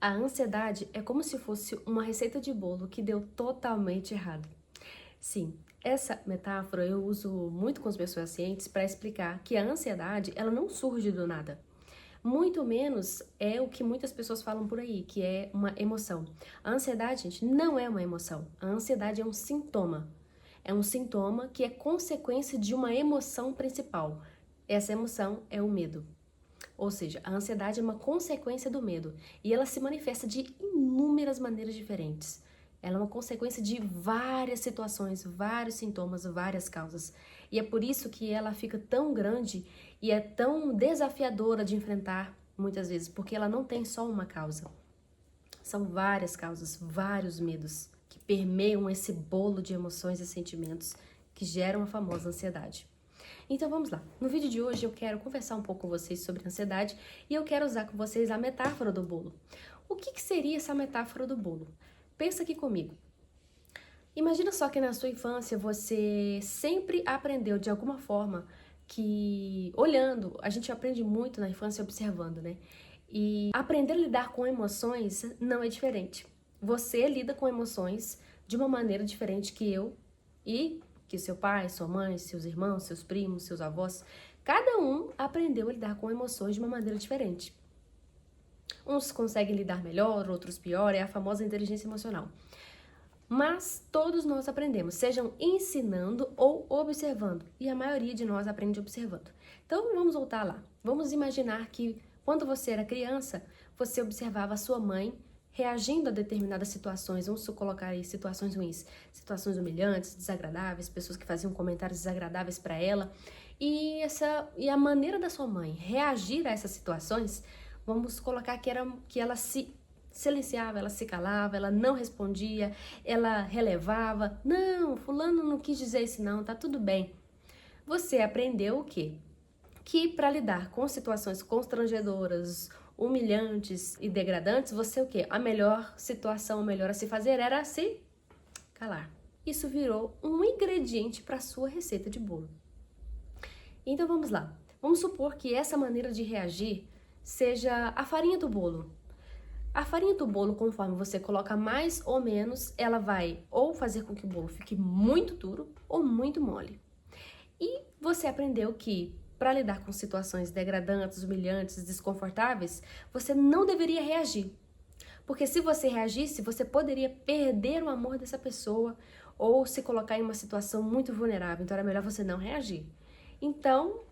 A ansiedade é como se fosse uma receita de bolo que deu totalmente errado. Sim, essa metáfora eu uso muito com os meus pacientes para explicar que a ansiedade, ela não surge do nada. Muito menos é o que muitas pessoas falam por aí, que é uma emoção. A ansiedade, gente, não é uma emoção. A ansiedade é um sintoma. É um sintoma que é consequência de uma emoção principal. Essa emoção é o medo. Ou seja, a ansiedade é uma consequência do medo e ela se manifesta de inúmeras maneiras diferentes. Ela é uma consequência de várias situações, vários sintomas, várias causas. E é por isso que ela fica tão grande e é tão desafiadora de enfrentar muitas vezes, porque ela não tem só uma causa. São várias causas, vários medos que permeiam esse bolo de emoções e sentimentos que geram a famosa ansiedade. Então vamos lá. No vídeo de hoje eu quero conversar um pouco com vocês sobre ansiedade e eu quero usar com vocês a metáfora do bolo. O que seria essa metáfora do bolo? Pensa aqui comigo. Imagina só que na sua infância você sempre aprendeu de alguma forma que, olhando, a gente aprende muito na infância observando, né? E aprender a lidar com emoções não é diferente. Você lida com emoções de uma maneira diferente que eu e que seu pai, sua mãe, seus irmãos, seus primos, seus avós. Cada um aprendeu a lidar com emoções de uma maneira diferente. Uns conseguem lidar melhor, outros pior, é a famosa inteligência emocional. Mas todos nós aprendemos, sejam ensinando ou observando. E a maioria de nós aprende observando. Então vamos voltar lá. Vamos imaginar que quando você era criança, você observava a sua mãe reagindo a determinadas situações. Vamos colocar aí situações ruins, situações humilhantes, desagradáveis, pessoas que faziam comentários desagradáveis para ela. E a maneira da sua mãe reagir a essas situações, vamos colocar que ela se silenciava, ela se calava, ela não respondia, ela relevava. Não, fulano não quis dizer isso não, tá tudo bem. Você aprendeu o quê? Que para lidar com situações constrangedoras, humilhantes e degradantes, você o quê? A melhor situação, o melhor a se fazer era se calar. Isso virou um ingrediente para sua receita de bolo. Então vamos lá. Vamos supor que essa maneira de reagir seja a farinha do bolo. A farinha do bolo, conforme você coloca mais ou menos, ela vai ou fazer com que o bolo fique muito duro ou muito mole. E você aprendeu que para lidar com situações degradantes, humilhantes, desconfortáveis, você não deveria reagir. Porque se você reagisse, você poderia perder o amor dessa pessoa ou se colocar em uma situação muito vulnerável. Então era melhor você não reagir. Então,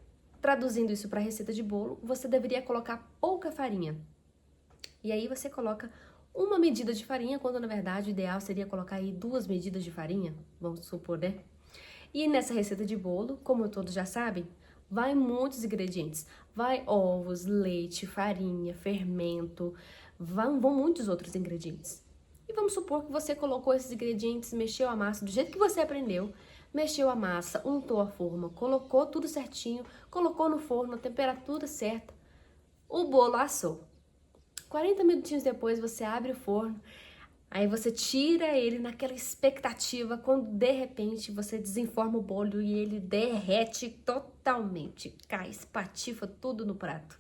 traduzindo isso para a receita de bolo, você deveria colocar pouca farinha. E aí você coloca uma medida de farinha, quando na verdade o ideal seria colocar aí 2 medidas de farinha, vamos supor, né? E nessa receita de bolo, como todos já sabem, vai muitos ingredientes. Vai ovos, leite, farinha, fermento, vão muitos outros ingredientes. E vamos supor que você colocou esses ingredientes, mexeu a massa do jeito que você aprendeu, mexeu a massa, untou a forma, colocou tudo certinho, colocou no forno, a temperatura certa, o bolo assou. 40 minutinhos depois você abre o forno, aí você tira ele naquela expectativa, quando de repente você desenforma o bolo e ele derrete totalmente, cai, espatifa tudo no prato.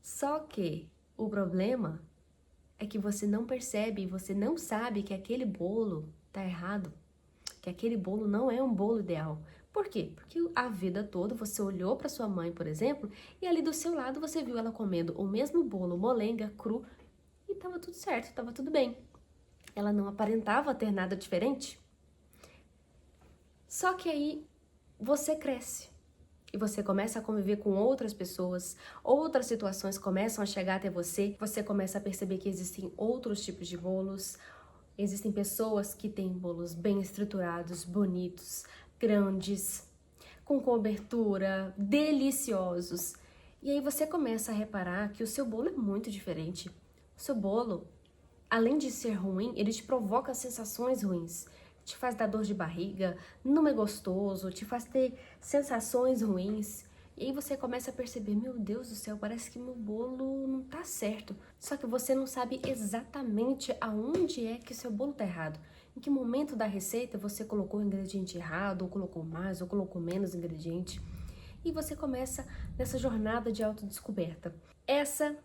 Só que o problema é que você não percebe, você não sabe que aquele bolo tá errado, que aquele bolo não é um bolo ideal. Por quê? Porque a vida toda você olhou para sua mãe, por exemplo, e ali do seu lado você viu ela comendo o mesmo bolo, molenga, cru, e tava tudo certo, tava tudo bem. Ela não aparentava ter nada diferente. Só que aí você cresce e você começa a conviver com outras pessoas, outras situações começam a chegar até você, você começa a perceber que existem outros tipos de bolos, existem pessoas que têm bolos bem estruturados, bonitos, grandes, com cobertura, deliciosos. E aí você começa a reparar que o seu bolo é muito diferente. O seu bolo, além de ser ruim, ele te provoca sensações ruins. Te faz dar dor de barriga, não é gostoso, te faz ter sensações ruins. E aí você começa a perceber, meu Deus do céu, parece que meu bolo não tá certo. Só que você não sabe exatamente aonde é que o seu bolo tá errado. Em que momento da receita você colocou o ingrediente errado, ou colocou mais, ou colocou menos ingrediente. E você começa nessa jornada de autodescoberta. Essa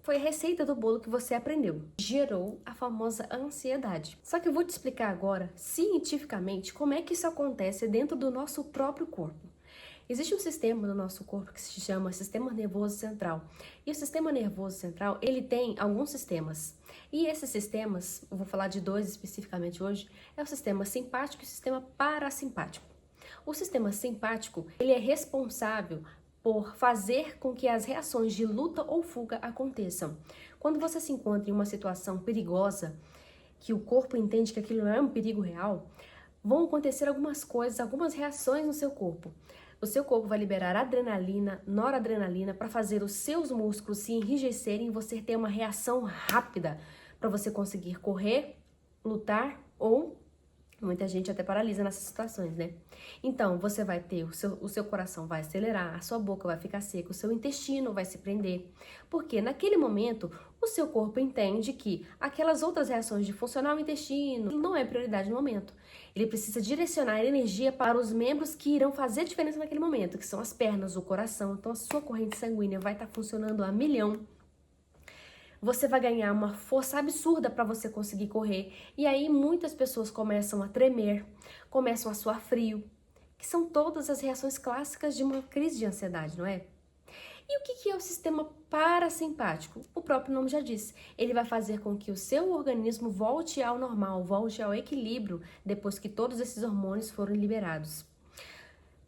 foi a receita do bolo que você aprendeu. Gerou a famosa ansiedade. Só que eu vou te explicar agora, cientificamente, como é que isso acontece dentro do nosso próprio corpo. Existe um sistema no nosso corpo que se chama sistema nervoso central. E o sistema nervoso central, ele tem alguns sistemas. E esses sistemas, eu vou falar de dois especificamente hoje, é o sistema simpático e o sistema parasimpático. O sistema simpático, ele é responsável por fazer com que as reações de luta ou fuga aconteçam. Quando você se encontra em uma situação perigosa, que o corpo entende que aquilo é um perigo real, vão acontecer algumas coisas, algumas reações no seu corpo. O seu corpo vai liberar adrenalina, noradrenalina, para fazer os seus músculos se enrijecerem e você ter uma reação rápida para você conseguir correr, lutar ou muita gente até paralisa nessas situações, né? Então, você vai ter, o seu coração vai acelerar, a sua boca vai ficar seca, o seu intestino vai se prender. Porque naquele momento, o seu corpo entende que aquelas outras reações de funcionar o intestino não é prioridade no momento. Ele precisa direcionar energia para os membros que irão fazer diferença naquele momento, que são as pernas, o coração. Então, a sua corrente sanguínea vai estar funcionando a milhão. Você vai ganhar uma força absurda para você conseguir correr. E aí muitas pessoas começam a tremer, começam a suar frio, que são todas as reações clássicas de uma crise de ansiedade, não é? E o que é o sistema parasimpático? O próprio nome já diz. Ele vai fazer com que o seu organismo volte ao normal, volte ao equilíbrio depois que todos esses hormônios foram liberados.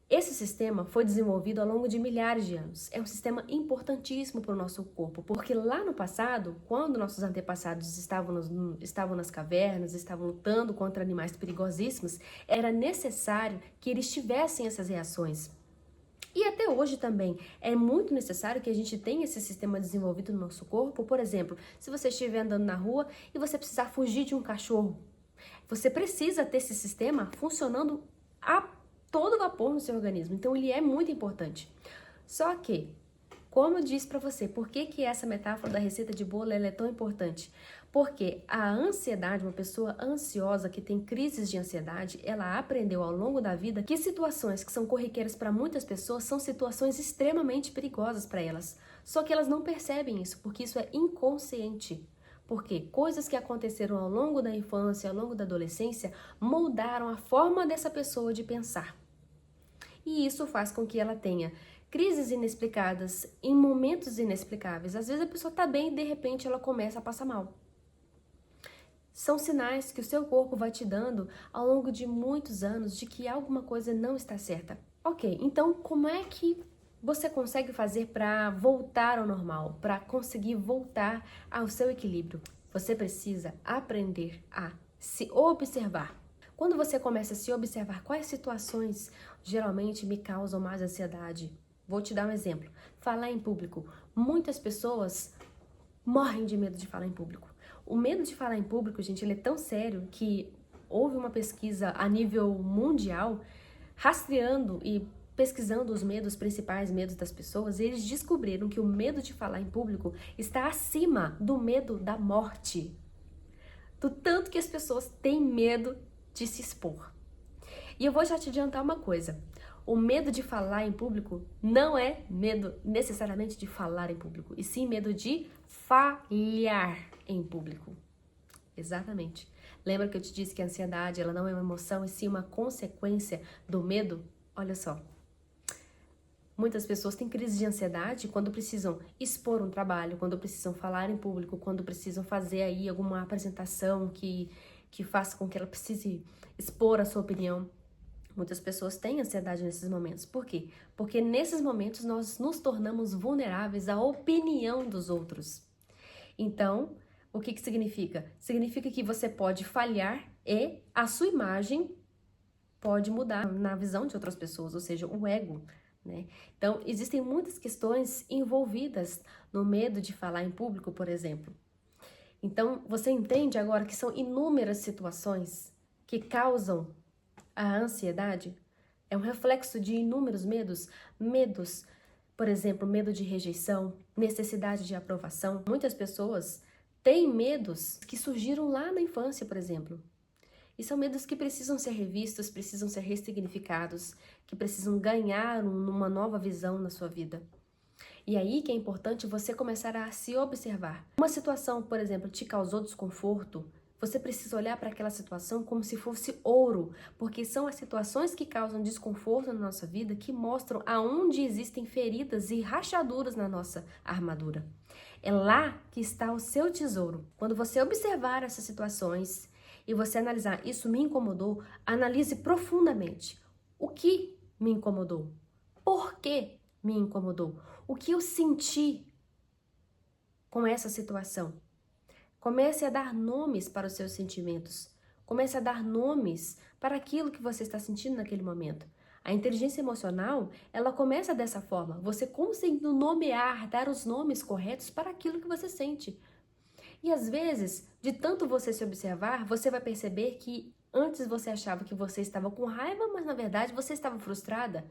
Esse sistema foi desenvolvido ao longo de milhares de anos. É um sistema importantíssimo para o nosso corpo, porque lá no passado, quando nossos antepassados estavam nas cavernas, estavam lutando contra animais perigosíssimos, era necessário que eles tivessem essas reações. E até hoje também é muito necessário que a gente tenha esse sistema desenvolvido no nosso corpo. Por exemplo, se você estiver andando na rua e você precisar fugir de um cachorro, você precisa ter esse sistema funcionando a todo vapor no seu organismo. Então, ele é muito importante. Só que, como eu disse para você, por que essa metáfora da receita de bolo ela é tão importante? Porque a ansiedade, uma pessoa ansiosa que tem crises de ansiedade, ela aprendeu ao longo da vida que situações que são corriqueiras para muitas pessoas são situações extremamente perigosas para elas. Só que elas não percebem isso, porque isso é inconsciente. Porque coisas que aconteceram ao longo da infância, ao longo da adolescência, moldaram a forma dessa pessoa de pensar. E isso faz com que ela tenha crises inexplicadas em momentos inexplicáveis. Às vezes a pessoa está bem e de repente ela começa a passar mal. São sinais que o seu corpo vai te dando ao longo de muitos anos de que alguma coisa não está certa. Ok, então como é que você consegue fazer para voltar ao normal, para conseguir voltar ao seu equilíbrio? Você precisa aprender a se observar. Quando você começa a se observar quais situações geralmente me causam mais ansiedade, vou te dar um exemplo. Falar em público. Muitas pessoas morrem de medo de falar em público. O medo de falar em público, gente, ele é tão sério que houve uma pesquisa a nível mundial rastreando e pesquisando os medos, principais medos das pessoas, e eles descobriram que o medo de falar em público está acima do medo da morte. Do tanto que as pessoas têm medo de se expor. E eu vou já te adiantar uma coisa. O medo de falar em público não é medo necessariamente de falar em público, e sim medo de falhar em público. Exatamente. Lembra que eu te disse que a ansiedade ela não é uma emoção, e sim uma consequência do medo? Olha só. Muitas pessoas têm crise de ansiedade quando precisam expor um trabalho, quando precisam falar em público, quando precisam fazer aí alguma apresentação que faça com que ela precise expor a sua opinião. Muitas pessoas têm ansiedade nesses momentos. Por quê? Porque nesses momentos nós nos tornamos vulneráveis à opinião dos outros. Então, o que significa? Significa que você pode falhar e a sua imagem pode mudar na visão de outras pessoas, ou seja, o ego, né? Então, existem muitas questões envolvidas no medo de falar em público, por exemplo. Então, você entende agora que são inúmeras situações que causam a ansiedade? É um reflexo de inúmeros medos. Medos, por exemplo, medo de rejeição, necessidade de aprovação. Muitas pessoas têm medos que surgiram lá na infância, por exemplo. E são medos que precisam ser revistos, precisam ser ressignificados, que precisam ganhar uma nova visão na sua vida. E aí que é importante você começar a se observar. Uma situação, por exemplo, te causou desconforto, você precisa olhar para aquela situação como se fosse ouro, porque são as situações que causam desconforto na nossa vida que mostram aonde existem feridas e rachaduras na nossa armadura. É lá que está o seu tesouro. Quando você observar essas situações e você analisar, isso me incomodou, analise profundamente. O que me incomodou? Por que me incomodou? O que eu senti com essa situação? Comece a dar nomes para os seus sentimentos. Comece a dar nomes para aquilo que você está sentindo naquele momento. A inteligência emocional, ela começa dessa forma, você conseguindo nomear, dar os nomes corretos para aquilo que você sente. E às vezes, de tanto você se observar, você vai perceber que antes você achava que você estava com raiva, mas na verdade você estava frustrada.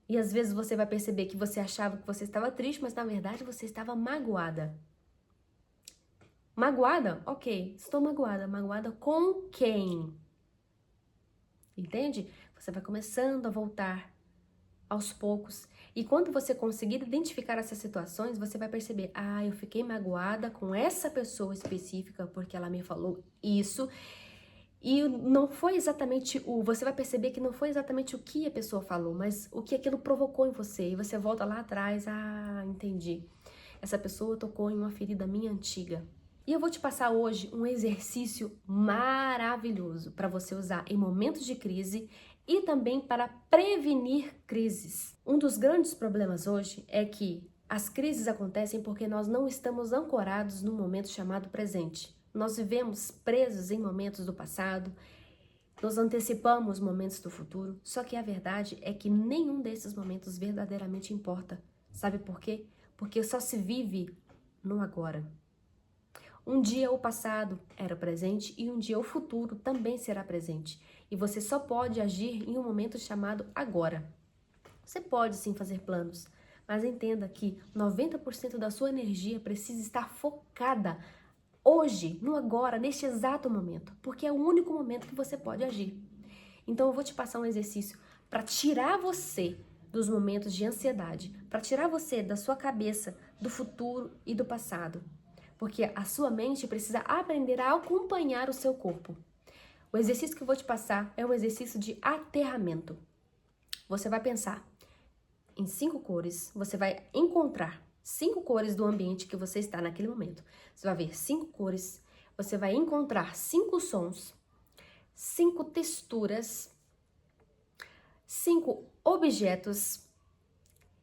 E às vezes você vai perceber que você achava que você estava triste, mas na verdade você estava magoada. Magoada? Ok, estou magoada. Magoada com quem? Entende? Você vai começando a voltar aos poucos. E quando você conseguir identificar essas situações, você vai perceber, eu fiquei magoada com essa pessoa específica porque ela me falou isso. E não foi exatamente você vai perceber que não foi exatamente o que a pessoa falou, mas o que aquilo provocou em você. E você volta lá atrás, entendi. Essa pessoa tocou em uma ferida minha antiga. E eu vou te passar hoje um exercício maravilhoso para você usar em momentos de crise e também para prevenir crises. Um dos grandes problemas hoje é que as crises acontecem porque nós não estamos ancorados no momento chamado presente. Nós vivemos presos em momentos do passado, nós antecipamos momentos do futuro, só que a verdade é que nenhum desses momentos verdadeiramente importa. Sabe por quê? Porque só se vive no agora. Um dia o passado era presente e um dia o futuro também será presente. E você só pode agir em um momento chamado agora. Você pode sim fazer planos, mas entenda que 90% da sua energia precisa estar focada hoje, no agora, neste exato momento, porque é o único momento que você pode agir. Então eu vou te passar um exercício para tirar você dos momentos de ansiedade, para tirar você da sua cabeça, do futuro e do passado. Porque a sua mente precisa aprender a acompanhar o seu corpo. O exercício que eu vou te passar é um exercício de aterramento. Você vai pensar em 5 cores, você vai encontrar 5 cores do ambiente que você está naquele momento. Você vai ver 5 cores, você vai encontrar 5 sons, 5 texturas, 5 objetos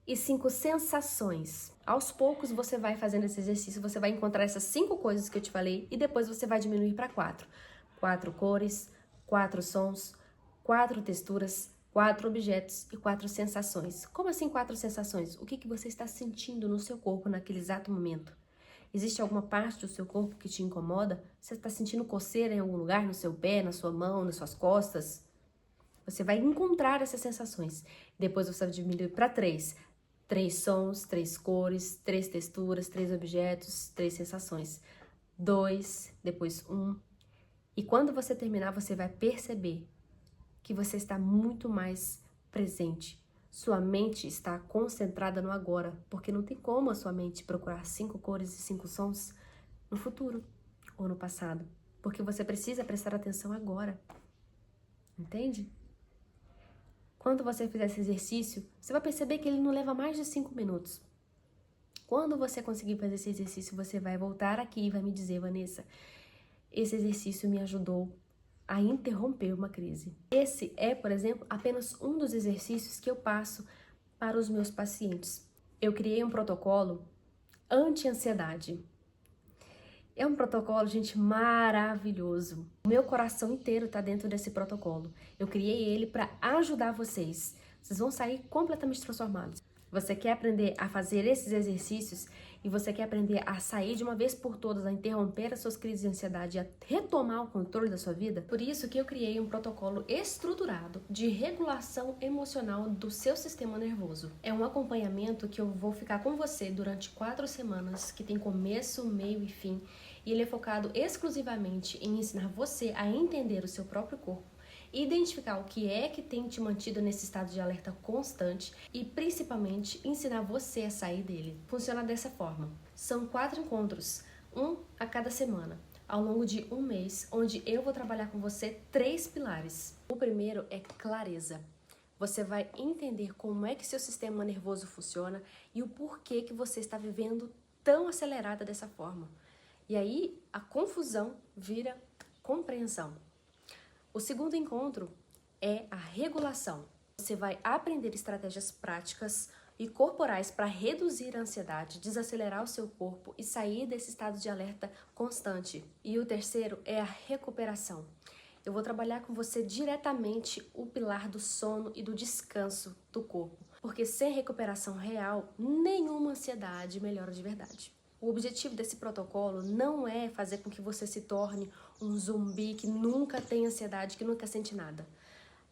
e 5 sensações. Aos poucos você vai fazendo esse exercício, você vai encontrar essas 5 coisas que eu te falei e depois você vai diminuir para 4. 4 cores, 4 sons, 4 texturas, 4 objetos e 4 sensações. Como assim 4 sensações? O que você está sentindo no seu corpo naquele exato momento? Existe alguma parte do seu corpo que te incomoda? Você está sentindo coceira em algum lugar, no seu pé, na sua mão, nas suas costas? Você vai encontrar essas sensações. Depois você vai diminuir para 3. 3 sons, 3 cores, 3 texturas, 3 objetos, 3 sensações. 2, depois 1. E quando você terminar, você vai perceber que você está muito mais presente. Sua mente está concentrada no agora, porque não tem como a sua mente procurar 5 cores e 5 sons no futuro ou no passado, porque você precisa prestar atenção agora. Entende? Quando você fizer esse exercício, você vai perceber que ele não leva mais de 5 minutos. Quando você conseguir fazer esse exercício, você vai voltar aqui e vai me dizer, Vanessa, esse exercício me ajudou a interromper uma crise. Esse é, por exemplo, apenas um dos exercícios que eu passo para os meus pacientes. Eu criei um protocolo anti-ansiedade. É um protocolo, gente, maravilhoso. O meu coração inteiro está dentro desse protocolo. Eu criei ele para ajudar vocês. Vocês vão sair completamente transformados. Você quer aprender a fazer esses exercícios e você quer aprender a sair de uma vez por todas, a interromper as suas crises de ansiedade e a retomar o controle da sua vida? Por isso que eu criei um protocolo estruturado de regulação emocional do seu sistema nervoso. É um acompanhamento que eu vou ficar com você durante 4 semanas, que tem começo, meio e fim. E ele é focado exclusivamente em ensinar você a entender o seu próprio corpo identificar o que é que tem te mantido nesse estado de alerta constante e, principalmente, ensinar você a sair dele. Funciona dessa forma. São 4 encontros, um a cada semana, ao longo de um mês, onde eu vou trabalhar com você 3 pilares. O primeiro é clareza. Você vai entender como é que seu sistema nervoso funciona e o porquê que você está vivendo tão acelerada dessa forma. E aí, a confusão vira compreensão. O segundo encontro é a regulação. Você vai aprender estratégias práticas e corporais para reduzir a ansiedade, desacelerar o seu corpo e sair desse estado de alerta constante. E o terceiro é a recuperação. Eu vou trabalhar com você diretamente o pilar do sono e do descanso do corpo, porque sem recuperação real, nenhuma ansiedade melhora de verdade. O objetivo desse protocolo não é fazer com que você se torne um zumbi que nunca tem ansiedade, que nunca sente nada.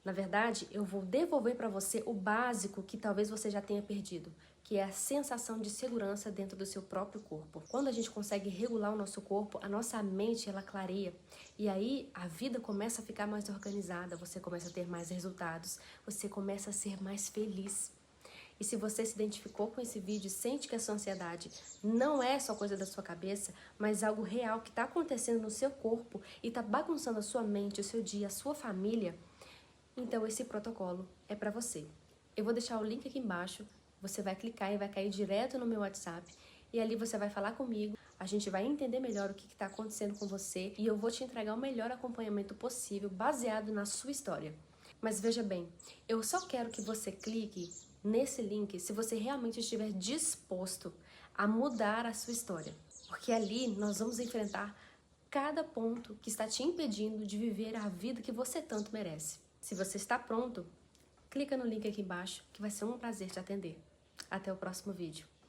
Na verdade, eu vou devolver para você o básico que talvez você já tenha perdido, que é a sensação de segurança dentro do seu próprio corpo. Quando a gente consegue regular o nosso corpo, a nossa mente ela clareia e aí a vida começa a ficar mais organizada, você começa a ter mais resultados, você começa a ser mais feliz. E se você se identificou com esse vídeo e sente que a sua ansiedade não é só coisa da sua cabeça, mas algo real que está acontecendo no seu corpo e está bagunçando a sua mente, o seu dia, a sua família, então esse protocolo é para você. Eu vou deixar o link aqui embaixo, você vai clicar e vai cair direto no meu WhatsApp e ali você vai falar comigo, a gente vai entender melhor o que está acontecendo com você e eu vou te entregar o melhor acompanhamento possível baseado na sua história. Mas veja bem, eu só quero que você clique nesse link se você realmente estiver disposto a mudar a sua história, porque ali nós vamos enfrentar cada ponto que está te impedindo de viver a vida que você tanto merece. Se você está pronto, clica no link aqui embaixo que vai ser um prazer te atender. Até o próximo vídeo.